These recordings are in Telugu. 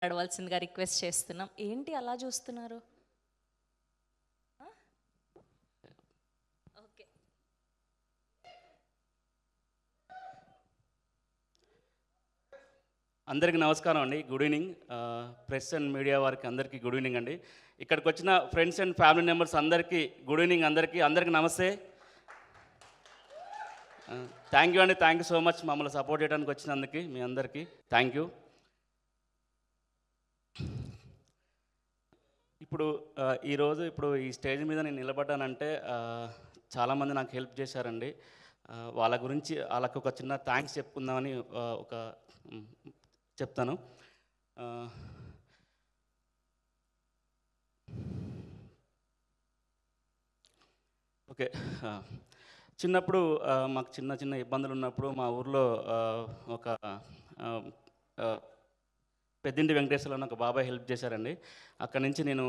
అడవలసిందిగా రిక్వెస్ట్ చేస్తున్నాం. ఏంటి అలా చూస్తున్నారు? ఓకే. అందరికీ నమస్కారం అండి. Good evening. Press and media వారికి అందరికీ గుడ్ ఈవినింగ్ అండి. ఇక్కడికి వచ్చిన ఫ్రెండ్స్ అండ్ ఫ్యామిలీ మెంబర్స్ అందరికీ గుడ్ ఈవినింగ్. అందరికీ నమస్తే. థ్యాంక్ యూ అండి. థ్యాంక్ యూ సో మచ్ మమ్మల్ని సపోర్ట్ చేయడానికి వచ్చినందుకు మీ అందరికీ థ్యాంక్ యూ. ఈరోజు ఈ స్టేజ్ మీద నేను నిలబడ్డానంటే చాలామంది నాకు హెల్ప్ చేశారండి. వాళ్ళకు ఒక చిన్న థ్యాంక్స్ చెప్పుకుందామని చెప్తాను. ఓకే. చిన్నప్పుడు మాకు చిన్న ఇబ్బందులు ఉన్నప్పుడు మా ఊర్లో ఒక పెద్దింటి వెంకటేశ్వరరావు ఒక బాబాయ్ హెల్ప్ చేశారండి. అక్కడి నుంచి నేను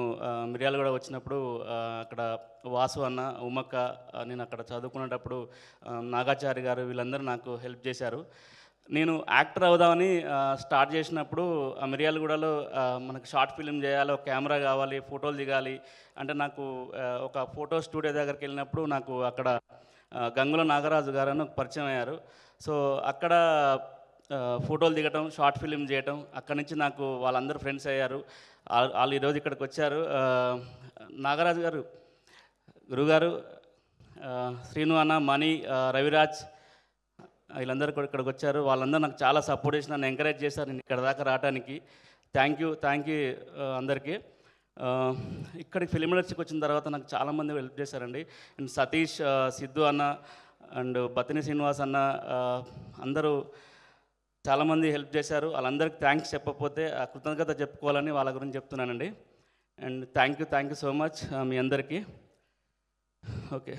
మిర్యాలగూడ వచ్చినప్పుడు అక్కడ వాసు అన్న, ఉమ్మక్క, నేను అక్కడ చదువుకునేటప్పుడు నాగాచారి గారు వీళ్ళందరూ నాకు హెల్ప్ చేశారు. నేను యాక్టర్ అవుదామని స్టార్ట్ చేసినప్పుడు ఆ మిర్యాలగూడలో మనకు షార్ట్ ఫిల్మ్ చేయాలి, ఒక కెమెరా కావాలి, ఫోటోలు దిగాలి అంటే నాకు ఒక ఫోటో స్టూడియో దగ్గరికి వెళ్ళినప్పుడు నాకు అక్కడ గంగుల నాగరాజు గారు అని పరిచయం అయ్యారు. సో అక్కడ ఫోటోలు దిగటం, షార్ట్ ఫిల్మ్ చేయటం, అక్కడి నుంచి నాకు వాళ్ళందరూ ఫ్రెండ్స్ అయ్యారు. వాళ్ళు ఈరోజు ఇక్కడికి వచ్చారు. నాగరాజు గారు, గురుగారు, శ్రీను అన్న, మణి, రవిరాజ్ వీళ్ళందరూ కూడా ఇక్కడికి వచ్చారు. వాళ్ళందరూ నాకు చాలా సపోర్ట్ చేసి నన్ను ఎంకరేజ్ చేశారు నేను ఇక్కడ దాకా రావడానికి. థ్యాంక్ యూ అందరికీ. ఇక్కడికి ఫిలిం ఇండస్ట్రీకి వచ్చిన తర్వాత నాకు చాలామంది హెల్ప్ చేశారండి. అండ్ సతీష్, సిద్ధు అన్న అండ్ బతిని శ్రీనివాస్ అన్న అందరూ చాలామంది హెల్ప్ చేశారు. వాళ్ళందరికీ థ్యాంక్స్ చెప్పకపోతే ఆ కృతజ్ఞత చెప్పుకోవాలని వాళ్ళ గురించి చెప్తున్నానండి. And thank you so much మీ అందరికీ. ఓకే.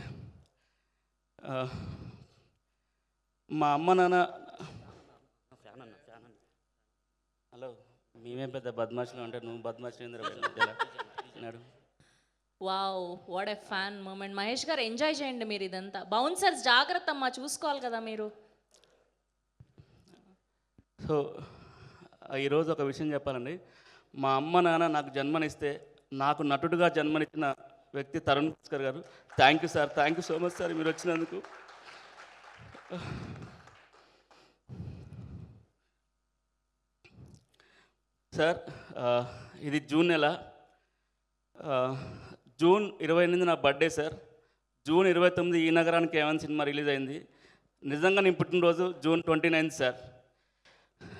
మా అమ్మ నాన్న హలో, మేమేం పెద్ద బద్మాషులు అంటే నువ్వు బద్మాషులు అన్నాడు. Wow, what a fan moment. Mahesh గారు ఎంజాయ్ చేయండి మీరు ఇదంతా. బౌన్సర్స్ జాగ్రత్త అమ్మా, చూసుకోవాలి కదా మీరు. సో ఈరోజు ఒక విషయం చెప్పాలండి. మా అమ్మ నాన్న నాకు జన్మనిస్తే నాకు నటుడుగా జన్మనిచ్చిన వ్యక్తి తరుణ్ భాస్కర్ గారు. Thank you sir. Thank you so much sir మీరు వచ్చినందుకు. సార్ ఇది జూన్ నెల, జూన్ 28 నా బర్త్డే సార్. జూన్ 29 ఈ నగరానికి ఏమైనా సినిమా రిలీజ్ అయింది. నిజంగా నేను పుట్టినరోజు జూన్ 29 సార్.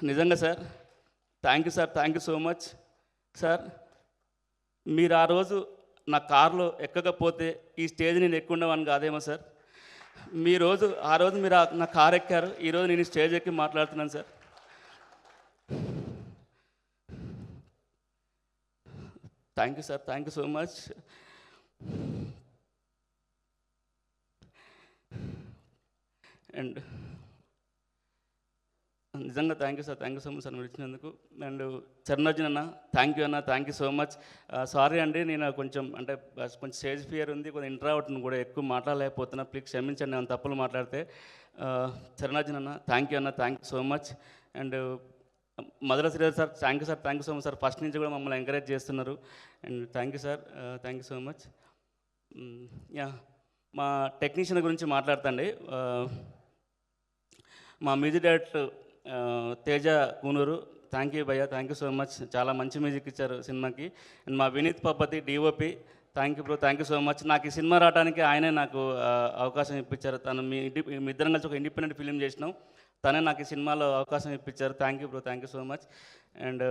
నిజంగా sir. Thank you so much sir. మీరు ఆ రోజు నా కారులో ఎక్కకపోతే ఈ స్టేజ్ నేను ఎక్కుండేవాడిని కాదేమో సార్. ఆ రోజు మీరు నా కారు ఎక్కారు, ఈరోజు నేను స్టేజ్ ఎక్కి మాట్లాడుతున్నాను sir. Thank you sir. Thank you so much. And నిజంగా thank you sir. Thank you so much sir మీరు ఇచ్చినందుకు. అండ్ చరణార్జున్ అన్న, thank you so much. Sorry అండి, నేను కొంచెం స్టేజ్ ఫియర్ ఉంది, కొంచెం ఇంట్రావర్ట్ని కూడా ఎక్కువ మాట్లాడలేకపోతున్నా. ప్లీజ్ క్షమించండి నేను తప్పులు మాట్లాడితే. చరణార్జున్ అన్న, thank you so much. And Madhura Sridhar sir, thank you so much sir. First నుంచి కూడా మమ్మల్ని ఎంకరేజ్ చేస్తున్నారు. And thank you sir. Thank you so much. Ya, మా టెక్నీషియన్ గురించి మాట్లాడతాండి. మా music director Teja Kunuru, thank you భయ్య. Thank you so much. చాలా మంచి మ్యూజిక్ ఇచ్చారు సినిమాకి. అండ్ మా Vineeth Pabbathi DOP, thank you so much. నాకు ఈ సినిమా రావడానికి ఆయనే నాకు అవకాశం ఇప్పించారు. తను మీ ఇద్దరం కలిసి ఒక ఇండిపెండెంట్ ఫిలిం చేసినాం, తనే నాకు ఈ సినిమాలో అవకాశం ఇప్పించారు. Thank you so much. And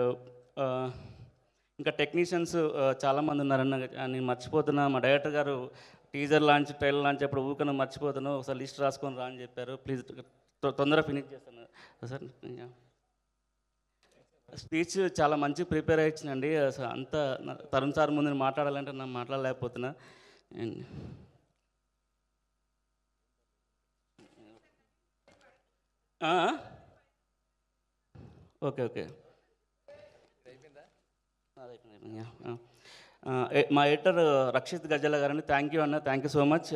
ఇంకా టెక్నీషియన్స్ చాలామంది ఉన్నారన్న, నేను మర్చిపోతున్నా. మా డైరెక్టర్ గారు టీజర్ లాంచ్, ట్రైలర్ లాంచ్ అప్పుడు ఊకను మర్చిపోతాను, ఒకసారి లిస్ట్ రాసుకొని రా అని చెప్పారు. ప్లీజ్ తొందరగా ఫినిష్ చేస్తాను సార్. స్పీచ్ చాలా మంచి ప్రిపేర్ అయ్యిందండి. అంతా తరుణ్ సార్ ముందు మాట్లాడాలంటే నేను మాట్లాడలేకపోతున్నా. ఓకే. మా ఎడిటర్ రక్షిత్ గజ్జల గారండి, thank you so much.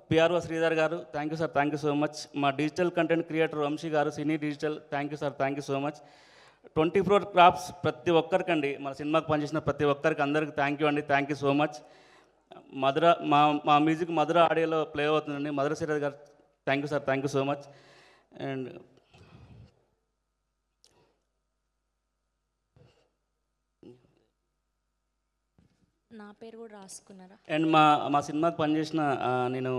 PRO Sridhar గారు, థ్యాంక్ యూ సో మచ్. మా డిజిటల్ కంటెంట్ క్రియేటర్ వంశీ గారు, cine digital, thank you so much. 24 crafts ప్రతి ఒక్కరికండి, మన సినిమాకి పనిచేసిన ప్రతి ఒక్కరికి అందరికి థ్యాంక్ యూ అండి. Thank you so much. Madhura మా మ్యూజిక్ మధుర ఆడియోలో ప్లే అవుతుందండి. మధుర శ్రీరాజ్ గారు thank you sir, thank you so much. And నా పేరు కూడా రాసుకున్నారా? అండ్ మా సినిమాకి పనిచేసిన నేను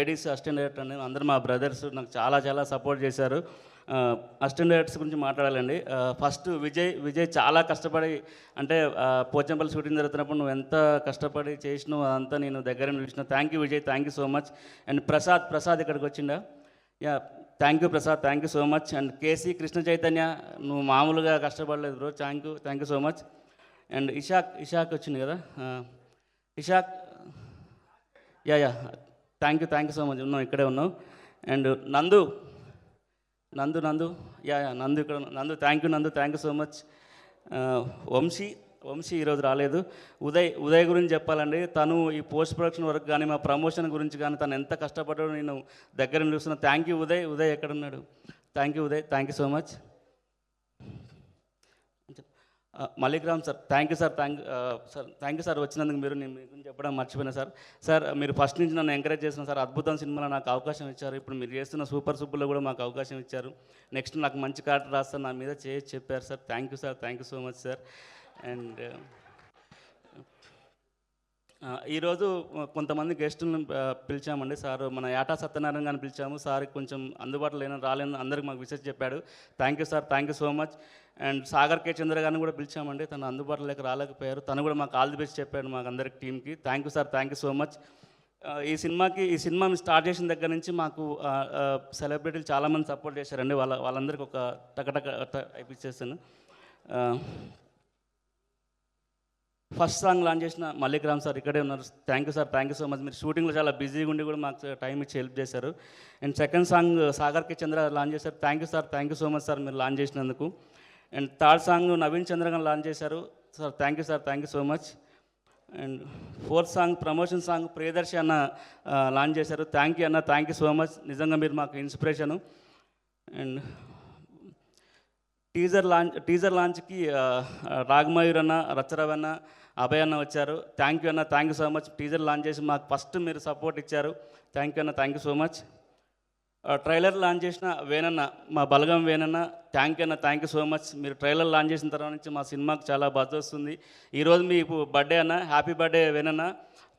ఏడీసీ అసిస్టెంట్ డైరెక్టర్ అండి, అందరూ మా బ్రదర్స్ నాకు చాలా చాలా సపోర్ట్ చేశారు. అసిస్టెంట్ డైరెక్టర్స్ గురించి మాట్లాడాలండి. ఫస్ట్ విజయ్ చాలా కష్టపడి, అంటే పోచంపల్లి షూటింగ్ జరుగుతున్నప్పుడు నువ్వు ఎంత కష్టపడి చేసినావు అదంతా నేను దగ్గర చూసిన. Thank you Vijay, thank you so much. And Prasad ఇక్కడికి వచ్చిండా? Ya, thank you Prasad, thank you so much. And KC Krishna Chaitanya, నువ్వు మామూలుగా కష్టపడలేదు bro, thank you so much. And Ishaq వచ్చింది కదా, Ishaq, ya thank you so much. ఉన్నావు, ఇక్కడే ఉన్నావు. అండ్ నందు యా నందు ఇక్కడ Nandu, thank you so much. Vamsi ఈరోజు రాలేదు. ఉదయ్ గురించి చెప్పాలండి. తను ఈ పోస్ట్ ప్రొడక్షన్ వరకు కానీ మా ప్రమోషన్ గురించి కానీ తను ఎంత కష్టపడ్డాడో నేను దగ్గర చూస్తున్నా. థ్యాంక్ యూ ఉదయ్ ఎక్కడున్నాడు? Thank you Uday, thank you so much. Mallikram sir, thank you sir వచ్చినందుకు. మీరు నేను మీ గురించి చెప్పడం మర్చిపోయినా సార్ మీరు ఫస్ట్ నుంచి నన్ను ఎంకరేజ్ చేసిన సార్. అద్భుతం సినిమాలో నాకు అవకాశం ఇచ్చారు. ఇప్పుడు మీరు చేస్తున్న సూపర్ సూపర్లో కూడా మాకు అవకాశం ఇచ్చారు. నెక్స్ట్ నాకు మంచి క్యారెక్టర్ రాస్తారు నా మీద చెప్పారు sir. Thank you so much sir. And ఈరోజు కొంతమంది గెస్టులను పిలిచామండి. సార్ మన యాటా సత్యనారాయణ గారిని పిలిచాము. సార్ కొంచెం అందుబాటులో రాలేని అందరికి మాకు విషయం చెప్పాడు. Thank you sir, thank you so much. And Sagar కే చంద్ర గారిని కూడా పిలిచామండి. తను అందుబాటులో రాలేకపోయారు. తను కూడా మాకు ఆల్ ది బెస్ట్ చెప్పాడు మాకు అందరికి టీంకి. Thank you sir, thank you so much. ఈ సినిమా స్టార్ట్ చేసిన దగ్గర నుంచి మాకు సెలబ్రిటీలు చాలామంది సపోర్ట్ చేశారండి. వాళ్ళందరికీ ఒక టక అయిపించేస్తాను. ఫస్ట్ సాంగ్ లాంచ్ చేసిన మల్లిక్రామ్ సార్ ఇక్కడే ఉన్నారు. Thank you sir, thank you so much. మీరు షూటింగ్లో చాలా బిజీగా ఉండి కూడా మాకు టైం ఇచ్చి హెల్ప్ చేశారు. And second song Sagar K Chandra launch చేశారు. Thank you sir, thank you so much sir మీరు లాంచ్ చేసినందుకు. And third song Naveen Chandra garu launch చేశారు. Sir thank you so much. And fourth song promotion song Priyadarshi anna launch చేశారు. Thank you anna, thank you so much. నిజంగా మీరు మాకు ఇన్స్పిరేషను. అండ్ టీజర్ లాంచ్కి రాగమయూర్ అన్న, రచ్చరవి అన్న, అభయ్ అన్న వచ్చారు. Thank you so much. Teaser launch చేసి మాకు ఫస్ట్ మీరు సపోర్ట్ ఇచ్చారు. Thank you so much. Trailer launch చేసిన వేనన్న, మా బలగం వేనన్న, థ్యాంక్ యూ సో మచ్. మీరు ట్రైలర్ లాంచ్ చేసిన తర్వాత నుంచి మా సినిమాకి చాలా బజ్ వస్తుంది. ఈరోజు మీకు బర్త్డే అన్న, హ్యాపీ బర్త్డే వేనన్న.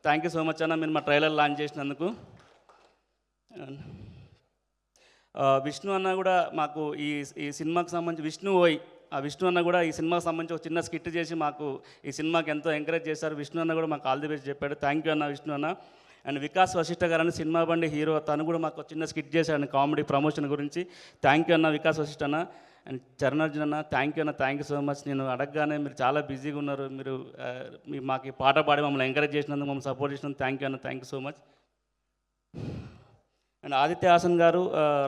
థ్యాంక్ యూ సో మచ్ అన్న మీరు మా ట్రైలర్ లాంచ్ చేసినందుకు. విష్ణు అన్న కూడా మాకు ఈ సినిమాకి సంబంధించి విష్ణు అన్న కూడా ఈ సినిమాకి సంబంధించి ఒక చిన్న స్కిట్ చేసి మాకు ఈ సినిమాకి ఎంతో ఎంకరేజ్ చేశారు. విష్ణు అన్న కూడా మాకు ఆల్ ది బెస్ట్ చెప్పాడు. థ్యాంక్ యూ అన్న విష్ణు అన్న. అండ్ వికాస్ వశిష్ఠ గారు అని సినిమా బండి హీరో, తను కూడా మాకు చిన్న స్కిట్ చేశాడు కామెడీ ప్రమోషన్ గురించి. థ్యాంక్ యూ అన్న వికాస్ వశిష్ఠ అన్న. అండ్ చరణార్జున్ అన్న, థ్యాంక్ యూ సో మచ్. నేను అడగగానే మీరు చాలా బిజీగా ఉన్నారు. మీరు మాకు ఈ పాట పాడి మమ్మల్ని ఎంకరేజ్ చేసినందుకు, మమ్మల్ని సపోర్ట్ చేసినందుకు thank you so much. And Aditya Haasan గారు,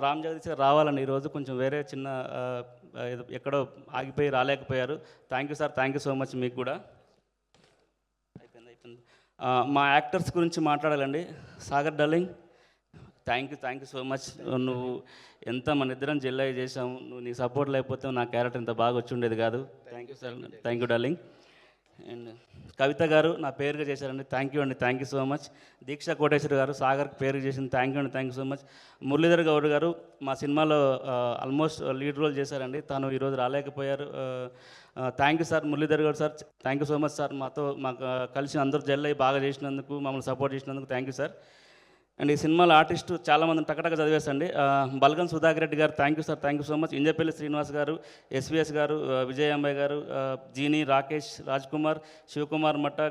రామ్ జగదీష్ గారు రావాలండి ఈరోజు, కొంచెం వేరే చిన్న ఎక్కడో ఆగిపోయి రాలేకపోయారు. Thank you sir, thank you so much మీకు కూడా. అయిపోయింది. మా యాక్టర్స్ గురించి మాట్లాడాలండి. Sagar darling, thank you so much. నువ్వు ఎంత మన ఇద్దరం జెల్లై చేసాము. నువ్వు నీ సపోర్ట్ లేకపోతే నా క్యారెక్టర్ ఇంత బాగా వచ్చి ఉండేది కాదు. Thank you sir, thank you darling. And Kavitha garu నా పేరుగా చేశారండి. Thank you so much. Deeksha Koteswari garu సాగర్కి పేరుగా చేసింది. Thank you so much. Muralidhar Goud garu మా సినిమాలో ఆల్మోస్ట్ లీడ్ రోల్ చేశారండి. తను ఈరోజు రాలేకపోయారు. Thank you sir Muralidhar Goud sir, thank you so much sir. మాకు కలిసి అందరూ జెల్ అయ్యి బాగా చేసినందుకు, మమ్మల్ని సపోర్ట్ చేసినందుకు థ్యాంక్ యూ సార్. అండ్ ఈ సినిమాలో ఆర్టిస్టు చాలామంది టకటక చదివేసండి. Balagam Sudhakar Reddy garu, thank you so much. Injapalli Srinivas garu, SVS గారు, విజయ్ అంబయ్య గారు, జీని, రాకేష్, రాజ్ కుమార్, శివకుమార్ మట్ట,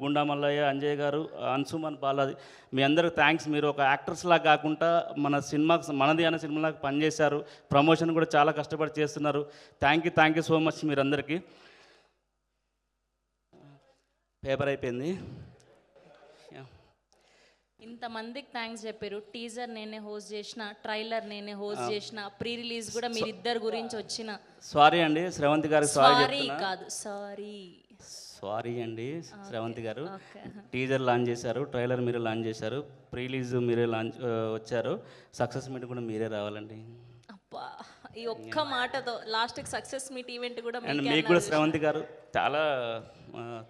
గుండా మల్లయ్య, అంజయ్ గారు, అన్సుమన్ బాలాజీ, మీ అందరికి థ్యాంక్స్. మీరు ఒక యాక్టర్స్లా కాకుండా మన సినిమాకి, మనది అనే సినిమాలకు పనిచేశారు. ప్రమోషన్ కూడా చాలా కష్టపడి చేస్తున్నారు. థ్యాంక్ యూ సో మచ్ మీరందరికీ. పేపర్ అయిపోయింది. ఇంతమందికి థ్యాంక్స్ చెప్పారు. టీజర్ నేనే హోస్ట్ చేసిన, ట్రైలర్ నేనే హోస్ట్ చేసిన, ప్రీ రిలీజ్ కూడా మీరిద్దరు గురించి వచ్చిన. సారీ అండి శ్రవంతి గారు, సారీ అండి శ్రవంతి గారు. టీజర్ లాంచ్ చేశారు, ట్రైలర్ మీరే లాంచ్ చేశారు, ప్రీ రిలీజ్ మీరే వచ్చారు, సక్సెస్ మీట్ కూడా మీరే రావాలండి. అబ్బా ఈ ఒక్క మాటతో లాస్ట్కి సక్సెస్ మీట్ ఈవెంట్ కూడా అండ్ మీకే మీకు కూడా అన్నారు. శ్రవంతి గారు చాలా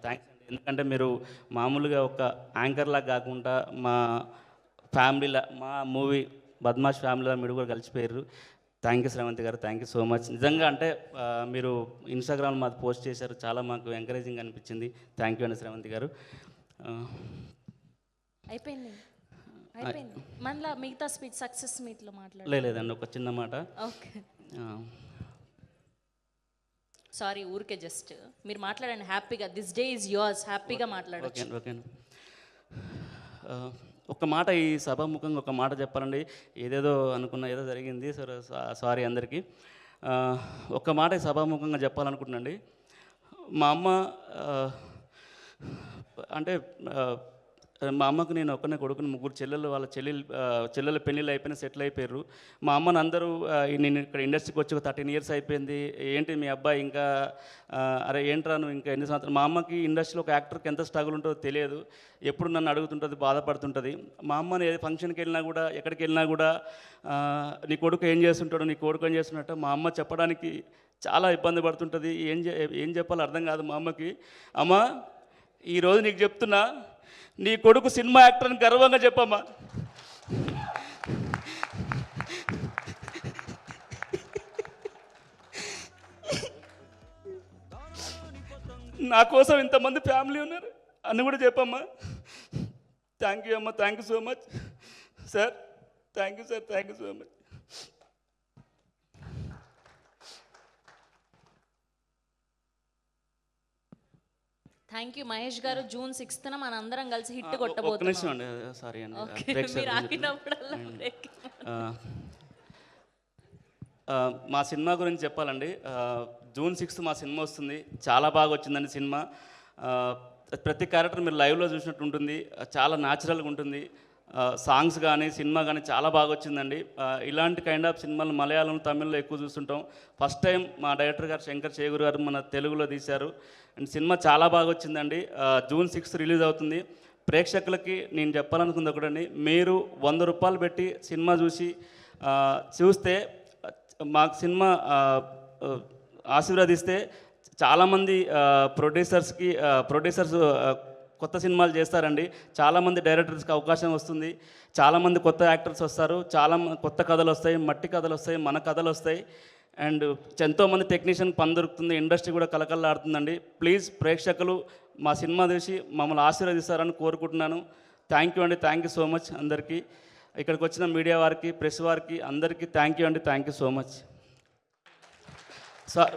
థ్యాంక్స్ అండి. ఎందుకంటే మీరు మామూలుగా ఒక యాంకర్లా కాకుండా మా ఫ్యామిలీలా, మా మూవీ బద్మాష్ ఫ్యామిలీలో మీరు కూడా కలిసిపోయారు. థ్యాంక్ యూ శ్రవంతి గారు, థ్యాంక్ యూ సో మచ్. నిజంగా అంటే మీరు ఇన్స్టాగ్రామ్ మాది పోస్ట్ చేశారు, చాలా మాకు ఎంకరేజింగ్ అనిపించింది. థ్యాంక్ యూ అండి శ్రవంతి గారు. అయిపోయింది అయిపోయింది. మళ్ళీ మిగతా స్పీచ్ సక్సెస్ మీట్లో మాట్లాడు. లేదండి, ఒక చిన్న మాట. ఓకే, సారీ, ఊరికే జస్ట్ మీరు మాట్లాడండి హ్యాపీగా. దిస్ డే ఈజ్ యువర్స్, హ్యాపీగా మాట్లాడొచ్చు. ఓకే. ఒక మాట ఈ సభాముఖంగా ఒక మాట చెప్పాలండి. ఏదేదో అనుకున్నా, ఏదో జరిగింది, సారీ అందరికీ. ఒక్క మాట ఈ సభాముఖంగా చెప్పాలనుకుంటున్నాండి. మా అమ్మ అంటే మా అమ్మకు నేను ఒక్కనే కొడుకుని, ముగ్గురు చెల్లెలు, వాళ్ళ చెల్లెల పెళ్ళిళ్ళు అయిపోయినా సెటిల్ అయిపోయారు. మా అమ్మని అందరూ నేను ఇక్కడ ఇండస్ట్రీకి వచ్చి ఒక 13 years అయిపోయింది, ఏంటి మీ అబ్బాయి ఇంకా, అరే ఏంట్రా నువ్వు ఇంకా ఎన్ని సంవత్సరాలు. మా అమ్మకి ఇండస్ట్రీలో ఒక యాక్టర్కి ఎంత స్ట్రగుల్ ఉంటుందో తెలియదు. ఎప్పుడు నన్ను అడుగుతుంటుంది, బాధపడుతుంటుంది. మా అమ్మని ఏ ఫంక్షన్కి వెళ్ళినా కూడా, ఎక్కడికి వెళ్ళినా కూడా నీ కొడుకు ఏం చేస్తుంటాడు, నీ కొడుకు ఏం చేస్తున్నట్టు మా అమ్మ చెప్పడానికి చాలా ఇబ్బంది పడుతుంటుంది. ఏం చెప్పాలో అర్థం కాదు మా అమ్మకి. అమ్మ, ఈరోజు నీకు చెప్తున్నా, నీ కొడుకు సినిమా యాక్టర్ అని గర్వంగా చెప్పమ్మా. నా కోసం ఇంతమంది ఫ్యామిలీ ఉన్నారు అని కూడా చెప్పమ్మా. థ్యాంక్ యూ అమ్మా, thank you so much sir. Thank you sir, thank you so much. Thank you Mahesh గారు. June 6th మన అందరం కలిసి హిట్ ఒక్క కొట్టబోతున్నాం. నిమిషం అండి, సారీ అండి. మీరు ఆగినప్పుడల్లా break. మా సినిమా గురించి చెప్పాలండి. June 6th మా సినిమా వస్తుంది. చాలా బాగా వచ్చిందండి సినిమా. ప్రతి క్యారెక్టర్ మీరు లైవ్లో చూసినట్టు ఉంటుంది, చాలా న్యాచురల్గా ఉంటుంది. సాంగ్స్ కానీ సినిమా కానీ చాలా బాగా వచ్చిందండి. ఇలాంటి కైండ్ ఆఫ్ సినిమాలు మలయాళం, తమిళ్లో ఎక్కువ చూస్తుంటాం. ఫస్ట్ టైం మా డైరెక్టర్ గారు శంకర్ చేగూరు గారు మన తెలుగులో తీశారు. అండ్ సినిమా చాలా బాగా వచ్చిందండి. June 6th రిలీజ్ అవుతుంది. ప్రేక్షకులకి నేను చెప్పాలనుకుంది ఒకటండి, మీరు 100 రూపాయలు పెట్టి సినిమా చూస్తే మాకు సినిమా ఆశీర్వదిస్తే చాలామంది ప్రొడ్యూసర్స్ కొత్త సినిమాలు చేస్తారండి. చాలామంది డైరెక్టర్స్కి అవకాశం వస్తుంది, చాలామంది కొత్త యాక్టర్స్ వస్తారు, చాలా కొత్త కథలు వస్తాయి, మట్టి కథలు వస్తాయి, మన కథలు వస్తాయి. అండ్ ఎంతోమంది టెక్నీషియన్ పని దొరుకుతుంది, ఇండస్ట్రీ కూడా కలకల్లాడుతుందండి. ప్లీజ్ ప్రేక్షకులు మా సినిమా చూసి మమ్మల్ని ఆశీర్వదిస్తారని కోరుకుంటున్నాను. థ్యాంక్ యూ అండి, థ్యాంక్ యూ సో మచ్ అందరికీ. ఇక్కడికి వచ్చిన మీడియా వారికి, ప్రెస్ వారికి అందరికీ థ్యాంక్ యూ అండి, thank you so much. Sir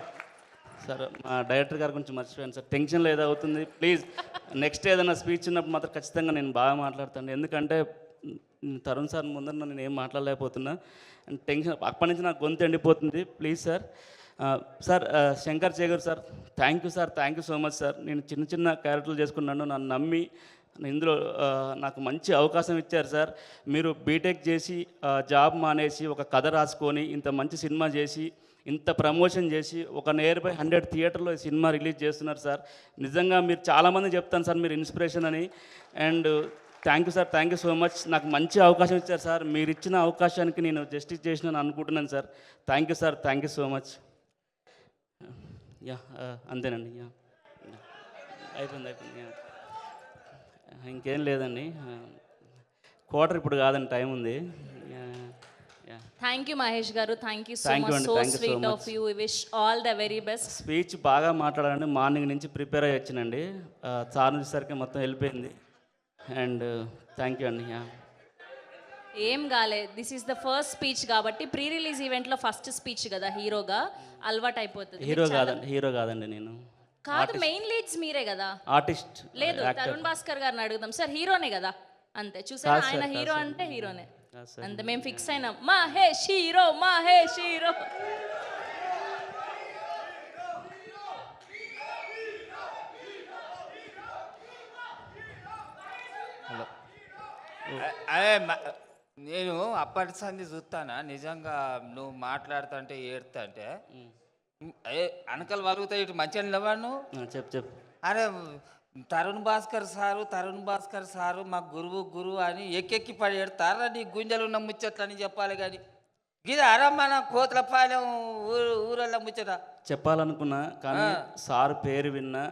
మా డైరెక్టర్ గారి గురించి మర్చిపోయాను సార్, టెన్షన్లో ఏదో అవుతుంది. ప్లీజ్ నెక్స్ట్ ఏదైనా స్పీచ్ ఉన్నప్పుడు మాత్రం ఖచ్చితంగా నేను బాగా మాట్లాడతాను. ఎందుకంటే తరుణ్ సార్ ముందర నేను ఏం మాట్లాడలేకపోతున్నా, టెన్షన్ అప్పటి నుంచి నాకు గొంతు ఎండిపోతుంది. Please sir. Sir Shankar Cheguru sir, thank you sir, thank you so much sir. నేను చిన్న క్యారెక్టర్లు చేసుకున్నాను, నన్ను నమ్మి ఇందులో నాకు మంచి అవకాశం ఇచ్చారు సార్. మీరు బీటెక్ చేసి జాబ్ మానేసి ఒక కథ రాసుకొని ఇంత మంచి సినిమా చేసి ఇంత ప్రమోషన్ చేసి ఒక నియర్ బై 100 థియేటర్లో ఈ సినిమా రిలీజ్ చేస్తున్నారు సార్. నిజంగా మీరు చాలామంది చెప్తాను సార్, మీరు ఇన్స్పిరేషన్ అని. And thank you sir, thank you so much. నాకు మంచి అవకాశం ఇచ్చారు సార్. మీరు ఇచ్చిన అవకాశానికి నేను జస్టిస్ చేసినాను అనుకుంటున్నాను sir. Thank you sir, thank you so much. Yeah అంతేనండి. యా అయిపోయింది. ఇంకేం లేదండి. క్వార్టర్ ఇప్పుడు కాదండి, టైం ఉంది. Thank you Mahesh garu, thank you so Thank you much. అండి, so thank you so sweet much. Of you. Wish all the very best. Speech బాగా మాట్లాడాలండి. మార్నింగ్ నుంచి ప్రిపేర్ అయ్యి వచ్చినండి. సార్ వచ్చేసరికి మొత్తం వెళ్ళిపోయింది. అండ్ థ్యాంక్ యూ అండి. ఏం కాలే, this is the first speech కాబట్టి ప్రీ రిలీజ్ ఈవెంట్లో ఫస్ట్ స్పీచ్ కదా, హీరోగా అలవాటు అయిపోతుంది. హీరో కాదండి నేను. కాదు, మెయిన్ లీడ్స్ మీరే కదా. ఆర్టిస్ట్ లేదు, తరుణ్ భాస్కర్ గారిని అడుగుదాం. సార్ హీరోనే కదా, అంతే. చూసారా, ఆయన హీరో అంటే హీరోనే అంతే. మేము ఫిక్స్ అయినాం, మహేష్ హీరో, మహేష్ హీరో. అదే నేను అప్పటి సంది చూస్తానా, నిజంగా నువ్వు మాట్లాడుతుంటే ఏడుతుంటే అదే అనకలు వలుగుతాయి. ఇటు మంచిగా నిలబడు నువ్వు. చెప్పు. అరే తరుణ్ భాస్కర్ సారు మా గురువు అని ఎక్కెక్కి పడి ఏడతారా? నీ గుంజలు ఉన్న ముచ్చట్లని చెప్పాలి కానీ గిది అరా మన కోతలపాలెం ఊరల్లో ముచ్చట. చెప్పాలనుకున్నా కానీ సార్ పేరు విన్నా,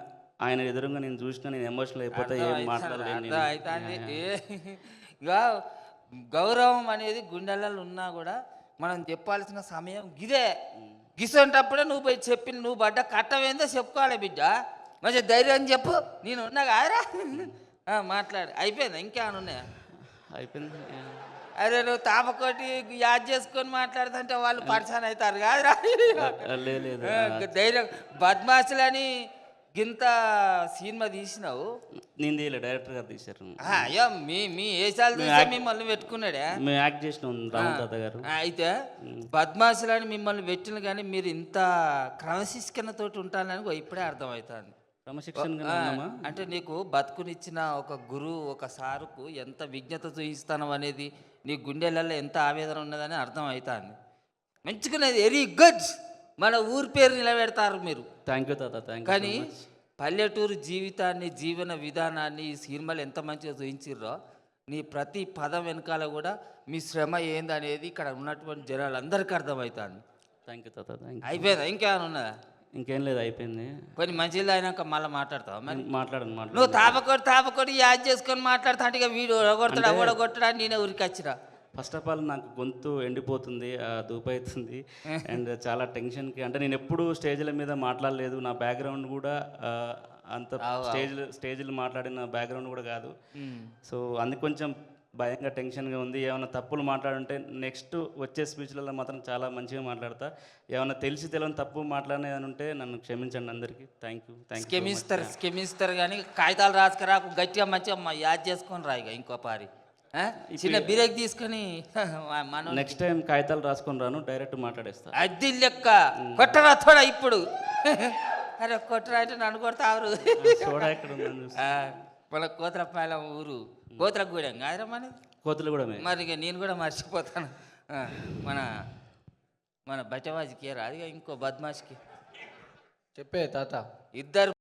ఆయన ఎదురుగా నేను చూసినా నేను ఎమోషనల్ అయిపోతే ఏం మాట్లాడలేను నేను. అవుతుంది. ఇక గౌరవం అనేది గుండెలలో ఉన్నా కూడా మనం చెప్పాల్సిన సమయం గిదే. గిసంటప్పుడే నువ్వు పోయి చెప్పి నువ్వు పడ్డ కట్టమేందో చెప్పుకోవాలి బిడ్డ. మంచి ధైర్యం చెప్పు, నేను ఉన్నా కాదురా. మాట్లాడు. అయిపోయిందా? ఇంకేమైనా ఉన్నాయా? అయిపోయింది. అరే నువ్వు తాపకోటి యాద్ చేసుకొని మాట్లాడుతుంటే వాళ్ళు పరిచయం అవుతారు కాదురా. లేదు ధైర్యం బద్మాసులని గింత సినిమా తీసినావు. నేను తీయలే, డైరెక్టర్ గారు తీశారు. అయ్యో మీ ఏసాలు తీసే మిమ్మల్ని పెట్టుకున్నాడే. మేము యాక్ట్ చేసినాం రామ్ తాత గారు. అయితే బద్మాసులని మిమ్మల్ని పెట్టిన కానీ మీరు ఇంత క్రమశిక్షణతోటి ఉంటారని ఇప్పుడే అర్థమవుతుంది. క్రమశిక్షణ అంటే నీకు బతుకునిచ్చిన ఒక గురువు, ఒక సారుకు ఎంత విజ్ఞత చూపిస్తాను అనేది నీ గుండెలలో ఎంత ఆవేదన ఉన్నదని అర్థం అవుతుంది. మంచిగున్నది, వెరీ గుడ్. మన ఊరి పేరు నిలబెడతారు మీరు. థ్యాంక్ యూ తాత, థ్యాంక్ యూ. కానీ పల్లెటూరు జీవితాన్ని, జీవన విధానాన్ని ఈ సినిమాలు ఎంత మంచిగా చూపించిర్రో, నీ ప్రతి పదం వెనకాల కూడా మీ శ్రమ ఏందనేది ఇక్కడ ఉన్నటువంటి జనాలందరికీ అర్థమవుతుంది. థ్యాంక్ యూ తాత, థ్యాంక్ యూ. అయిపోయిందా? ఇంకేమైనా ఉన్నదా? ఇంకేం లేదు, అయిపోయింది. కొన్ని మంచిది అయినాక మళ్ళీ మాట్లాడతావా? మరి మాట్లాడను. నువ్వు తాపకొట్టి యాద్ చేసుకొని మాట్లాడుతా అంటే ఇక వీడు కొడతాడు కొట్టడా నేనే ఊరికి వచ్చిరా. ఫస్ట్ ఆఫ్ ఆల్ నాకు గొంతు ఎండిపోతుంది, దూపవుతుంది అండ్ చాలా టెన్షన్కి. అంటే నేను ఎప్పుడు స్టేజ్ల మీద మాట్లాడలేదు. నా బ్యాక్గ్రౌండ్ కూడా అంత స్టేజ్లు మాట్లాడిన బ్యాక్గ్రౌండ్ కూడా కాదు. సో అందుకు కొంచెం భయంగా, టెన్షన్గా ఉంది. ఏమైనా తప్పులు మాట్లాడుంటే నెక్స్ట్ వచ్చే స్పీచ్లలో మాత్రం చాలా మంచిగా మాట్లాడతా. ఏమైనా తెలియని తప్పు మాట్లాడిన ఉంటే నన్ను క్షమించండి అందరికీ. Thank you. స్కెమిస్తారు కానీ కాగితాలు రాసుకురాకు, గట్టిగా మంచిగా యాద్ చేసుకొని రా. ఇక ఇంకో పారి చిన్న బ్రేక్ తీసుకొని మనం నెక్స్ట్ టైం కాగితాలు రాసుకొని రాను, డైరెక్ట్ మాట్లాడేస్తా. అది లెక్క కొట్టరా తోడా ఇప్పుడు. అరే కొట్టరా అంటే నన్ను కొడతారు. చూడా ఇక్కడ మన కోతలపాలెం ఊరు కోతలగూడెం కాదురా మన కోతలగూడెం. మరి ఇక నేను కూడా మర్చిపోతాను. మన బచవాజికి రాదుగా ఇంకో బద్మాష్కి చెప్పే తాత. ఇద్దరు